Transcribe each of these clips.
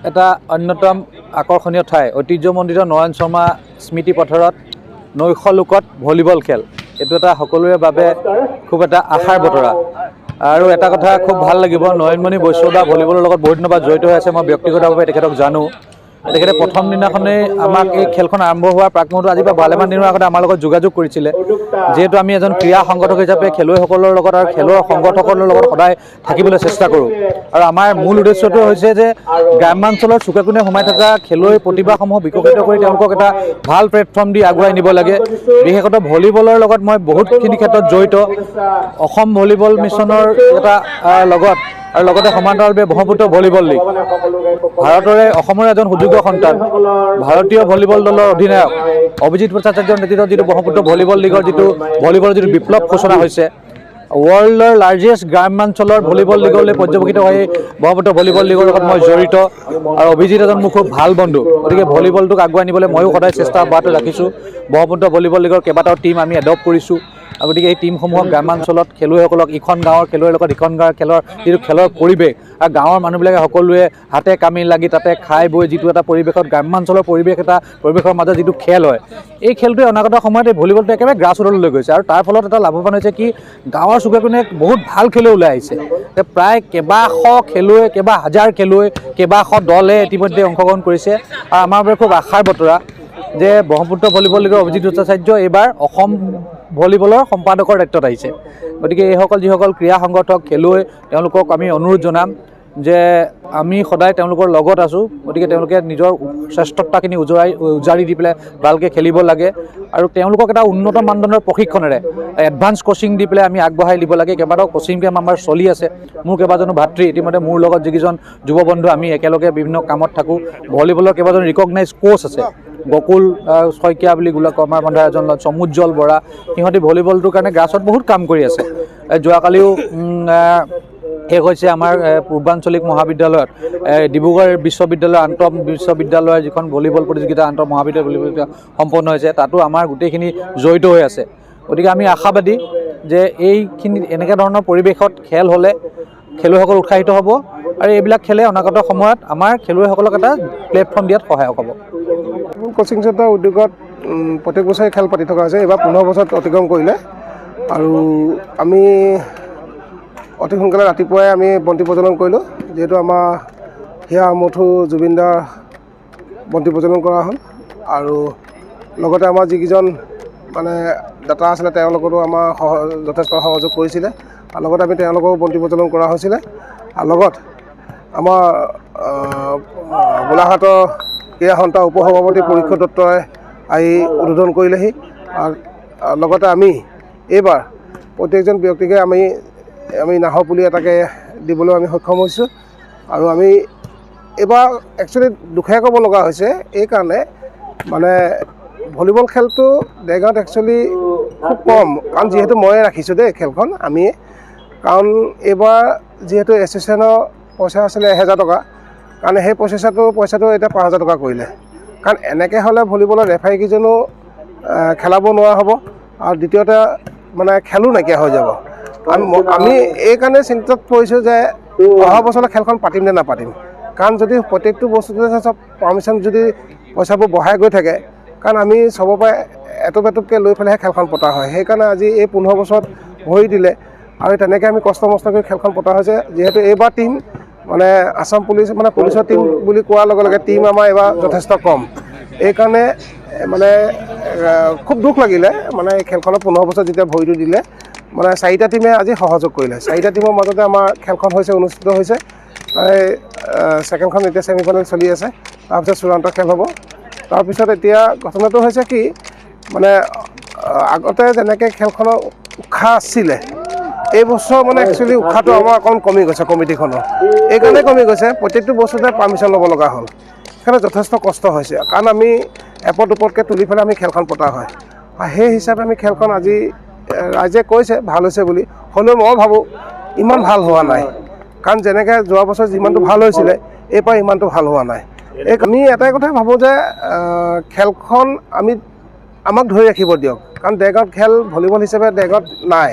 এটা অন্যতম আকৰ্ষণীয় ঠাই ঐতিহ্যমণ্ডিত নয়ন শৰ্মা স্মৃতি পথাৰত নৈশলোকত ভলীবল খেল এইটো এটা সকলোৰে বাবে খুব এটা আশাৰ বতৰা আৰু এটা কথা খুব ভাল লাগিব নয়নমণি বৈশ্যদা ভলীবলৰ লগত বহুত দিনৰ পৰা জড়িত হৈ আছে মই ব্যক্তিগতভাৱে তেখেতক জানো তেখেতে প্ৰথম দিনাখনেই আমাক এই খেলখন আৰম্ভ হোৱাৰ প্ৰাক মুহূৰ্তত আজি ভালেমান দিনৰ আগতে আমাৰ লগত যোগাযোগ কৰিছিলে যিহেতু আমি এজন ক্ৰীড়া সংগঠক হিচাপে খেলুৱৈসকলৰ লগত আৰু খেলৰ সংগঠকসকলৰ লগত সদায় থাকিবলৈ চেষ্টা কৰোঁ আৰু আমাৰ মূল উদ্দেশ্যটো হৈছে যে গ্ৰাম্যাঞ্চলৰ চুকে কোণে সোমাই থকা খেলুৱৈ প্ৰতিভাসমূহ বিকশিত কৰি তেওঁলোকক এটা ভাল প্লেটফৰ্ম দি আগুৱাই নিব লাগে বিশেষতঃ ভলীবলৰ লগত মই বহুতখিনি ক্ষেত্ৰত জড়িত অসম ভলীবল মিছনৰ এটা লগত আৰু লগতে সমান্তৰালভাৱে ব্ৰহ্মপুত্ৰ ভলীবল লীগ ভাৰতৰে অসমৰ এজন সুযোগ্য সন্তান ভাৰতীয় ভলীবল দলৰ অধিনায়ক অভিজিত ভট্টাচাৰ্যৰ নেতৃত্বত যিটো ব্ৰহ্মপুত্ৰ ভলীবল লীগৰ ভলীবলৰ যিটো বিপ্লৱ সূচনা হৈছে ৱৰ্ল্ডৰ লাৰ্জেষ্ট গ্ৰাম্যাঞ্চলৰ ভলীবল লীগলৈ পৰ্যবেক্ষিত হৈ ব্ৰহ্মপুত্ৰ ভলীবল লীগৰ লগত মই জড়িত আৰু অভিজিত এজন মোৰ খুব ভাল বন্ধু গতিকে ভলীবলটোক আগুৱাই নিবলৈ ময়ো সদায় চেষ্টা অব্যাহত ৰাখিছোঁ ব্ৰহ্মপুত্ৰ ভলীবল লীগৰ কেইবাটাও টীম আমি এডপ্ট কৰিছোঁ গতিকে এই টীমসমূহক গ্ৰাম্যাঞ্চলত খেলুৱৈসকলক ইখন গাঁৱৰ খেলুৱৈৰ লগত ইখন গাঁৱৰ যিটো খেলৰ পৰিৱেশ আৰু গাঁৱৰ মানুহবিলাকে সকলোৱে হাতে কামি লাগি তাতে খাই বৈ যিটো এটা পৰিৱেশত গ্ৰাম্যাঞ্চলৰ পৰিৱেশৰ মাজত যিটো খেল হয় এই খেলটোৱে অনাগত সময়ত এই ভলীবলটো একেবাৰে গ্ৰাছ ৰুটলৈ গৈছে আৰু তাৰ ফলত এটা লাভৱান হৈছে কি গাঁৱৰ চুকে কোণে বহুত ভাল খেলুৱৈ ওলাই আহিছে প্ৰায় কেইবাশ খেলুৱৈ কেইবা হাজাৰ খেলুৱৈ কেইবাশ দলে ইতিমধ্যে অংশগ্ৰহণ কৰিছে আৰু আমাৰ বাবে খুব আশাৰ বতৰা যে ব্ৰহ্মপুত্ৰ ভলীবল লীগৰ অভিজিত ভট্টাচাৰ্য এইবাৰ অসম ভলীবলৰ সম্পাদকৰ দায়িত্বত আহিছে গতিকে এইসকল যিসকল ক্ৰীড়া সংগঠক খেলুৱৈ তেওঁলোকক আমি অনুৰোধ জনাম যে আমি সদায় তেওঁলোকৰ লগত আছোঁ গতিকে তেওঁলোকে নিজৰ শ্ৰেষ্ঠতাখিনি উজাৰি দি পেলাই ভালকৈ খেলিব লাগে আৰু তেওঁলোকক এটা উন্নত মানদণ্ডৰ প্ৰশিক্ষণেৰে এডভান্স কোচিং দি পেলাই আমি আগবঢ়াই দিব লাগে কেইবাটাও কোচিং কেম্প আমাৰ চলি আছে মোৰ কেইবাজনো ভাতৃ ইতিমধ্যে মোৰ লগত যিকেইজন যুৱ বন্ধু আমি একেলগে বিভিন্ন কামত থাকোঁ ভলীবলৰ কেইবাজন ৰিকগনাইজ কোচ আছে বকুল শইকীয়া বুলি আমাৰ বন্ধু এজন সমুজ্জ্বল বৰা সিহঁতি ভলীবলটোৰ কাৰণে গ্ৰাছত বহুত কাম কৰি আছে যোৱাকালিও শেষ হৈছে আমাৰ পূৰ্বাঞ্চলিক মহাবিদ্যালয়ত ডিব্ৰুগড় বিশ্ববিদ্যালয় আন্তঃ বিশ্ববিদ্যালয়ৰ যিখন ভলীবল প্ৰতিযোগিতা আন্তঃ মহাবিদ্যালয় ভলীবল প্ৰতিযোগিতা সম্পন্ন হৈছে তাতো আমাৰ গোটেইখিনি জড়িত হৈ আছে গতিকে আমি আশাবাদী যে এইখিনি এনেকুৱা ধৰণৰ পৰিৱেশত খেল হ'লে খেলুৱৈসকল উৎসাহিত হ'ব আৰু এইবিলাক খেলে অনাগত সময়ত আমাৰ খেলুৱৈসকলক এটা প্লেটফৰ্ম দিয়াত সহায়ক হ'ব কোচিং চেণ্টাৰ উদ্যোগত প্ৰত্যেক বছৰে খেল পাতি থকা হৈছে এইবাৰ 15 বছৰত অতিক্ৰম কৰিলে আৰু আমি অতি সোনকালে ৰাতিপুৱাই আমি বন্তি প্ৰজ্বলন কৰিলোঁ যিহেতু আমাৰ হিয়া মথু জুবিনদাৰ বন্তি প্ৰজ্বলন কৰা হ'ল আৰু লগতে আমাৰ যিকেইজন মানে দাতা আছিলে তেওঁলোকৰো আমাৰ যথেষ্ট সহযোগ কৰিছিলে আৰু লগতে আমি তেওঁলোকৰো বন্তি প্ৰজ্বলন কৰা হৈছিলে আৰু লগত আমাৰ গোলাঘাটৰ ক্ৰীড়া সন্থা উপ সভাপতি পৰীক্ষা দত্তই আহি উদ্বোধন কৰিলেহি আৰু লগতে আমি এইবাৰ প্ৰত্যেকজন ব্যক্তিকে আমি নাহৰ পুলি এটাকে দিবলৈ আমি সক্ষম হৈছোঁ আৰু আমি এইবাৰ একচুৱেলি দুখীয়া ক'ব লগা হৈছে এইকাৰণে মানে ভলীবল খেলটো দেৰগাঁৱত একচুৱেলি খুব কম কাৰণ যিহেতু মই ৰাখিছোঁ দেই খেলখন আমি কাৰণ এইবাৰ যিহেতু এছ'চিয়েশ্যনৰ পইচা আছিলে 1000 টকা কাৰণ সেই পইচাটো এতিয়া 5000 টকা কৰিলে কাৰণ এনেকৈ হ'লে ভলীবলৰ ৰেফাৰীকেইজনো খেলাব নোৱাৰা হ'ব আৰু দ্বিতীয়তে মানে খেলো নাইকিয়া হৈ যাব আমি এইকাৰণে চিন্তাত পৰিছোঁ যে অহা বছৰলৈ খেলখন পাতিম নে নাপাতিম কাৰণ যদি প্ৰত্যেকটো বস্তুতে চব পাৰ্মিশ্যন যদি পইচাবোৰ বঢ়াই গৈ থাকে কাৰণ আমি চবৰ পৰা এটুপকৈ লৈ পেলাইহে খেলখন পতা হয় সেইকাৰণে আজি এই 15 বছৰত ভৰি দিলে আৰু তেনেকৈ আমি কষ্ট মষ্ট কৰি খেলখন পতা হৈছে যিহেতু এইবাৰ টীম মানে আসাম পুলিচ মানে পুলিচৰ টীম বুলি কোৱাৰ লগে লগে টীম আমাৰ এইবাৰ যথেষ্ট কম এইকাৰণে মানে খুব দুখ লাগিলে মানে এই খেলখনত 15 বছৰত যেতিয়া ভৰিটো দিলে মানে 4টা টীমে আজি সহযোগ কৰিলে 4টা টীমৰ মাজতে আমাৰ খেলখন অনুষ্ঠিত হৈছে ছেকেণ্ডখন এতিয়া ছেমিফাইনেল চলি আছে তাৰপিছত চূড়ান্ত খেল হ'ব তাৰপিছত এতিয়া ঘটনাটো হৈছে কি মানে আগতে যেনেকৈ খেলখনৰ উৎসাহ আছিলে এই বছৰ মানে একচুৱেলি উৎসাহটো আমাৰ অকণ কমি গৈছে কমিটিখনৰ এইকাৰণে কমি গৈছে প্ৰত্যেকটো বস্তুতে পাৰ্মিশ্যন ল'ব লগা হ'ল সেইকাৰণে যথেষ্ট কষ্ট হৈছে কাৰণ আমি এপদ দুপদকৈ তুলি পেলাই আমি খেলখন পতা হয় আৰু সেই হিচাপে আমি খেলখন আজি ৰাইজে কৈছে ভাল হৈছে বুলি হ'লেও মই ভাবোঁ ইমান ভাল হোৱা নাই কাৰণ যেনেকৈ যোৱা বছৰ যিমানটো ভাল হৈছিলে এইবাৰ ইমানটো ভাল হোৱা নাই আমি এটাই কথাই ভাবোঁ যে খেলখন আমাক ধৰি ৰাখিব দিয়ক কাৰণ দেৰগাঁৱত খেল ভলীবল হিচাপে দেৰগাঁৱত নাই,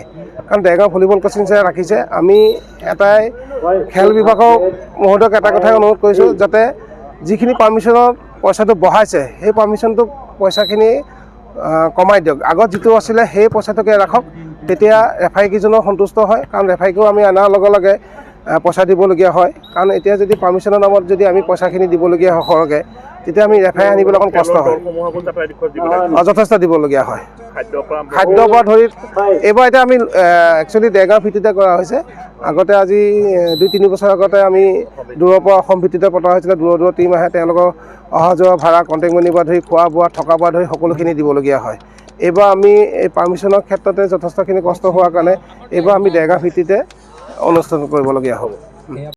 কাৰণ দেৰগাঁও ভলীবল কোচিং চেণ্টাৰ ৰাখিছে। আমি এটাই খেল বিভাগৰ মহোদয়ক এটা কথাই অনুৰোধ কৰিছোঁ, যাতে যিখিনি পাৰ্মিশ্যনৰ পইচাটো বঢ়াইছে সেই পাৰ্মিশ্যনটো পইচাখিনি কমাই দিয়ক। আগত যিটো আছিলে সেই পইচাটোকে ৰাখক, তেতিয়া ৰেফাৰীকেইজনো সন্তুষ্ট হয়, কাৰণ ৰেফাৰীকো আমি অনাৰ লগে লগে পইচা দিবলগীয়া হয়। কাৰণ এতিয়া যদি পাৰ্মিশ্যনৰ নামত যদি আমি পইচাখিনি দিবলগীয়া হয় সৰহকৈ, তেতিয়া আমি ৰেফাৰী আনিবলৈ অকণ কষ্ট হয়, যথেষ্ট দিবলগীয়া হয়। খাদ্যৰ পৰা ধৰি এইবাৰ এতিয়া আমি একচুৱেলি দেৰগাঁও ভিত্তিতে কৰা হৈছে। আগতে আজি 2-3 বছৰ আগতে আমি দূৰৰ পৰা অসম ভিত্তিতে পতা হৈছিলে। দূৰৰ টীম আহে, তেওঁলোকৰ অহা যোৱা ভাড়া, কণ্টেক্ট মানিৰ পৰা ধৰি খোৱা বোৱা থকা পৰা ধৰি সকলোখিনি দিবলগীয়া হয়। এইবাৰ আমি এই পাৰ্মিশ্যনৰ ক্ষেত্ৰতে যথেষ্টখিনি কষ্ট হোৱাৰ কাৰণে এইবাৰ আমি দেৰগাঁও ভিত্তিতে অনুষ্ঠান কৰিবলগীয়া হ'ব।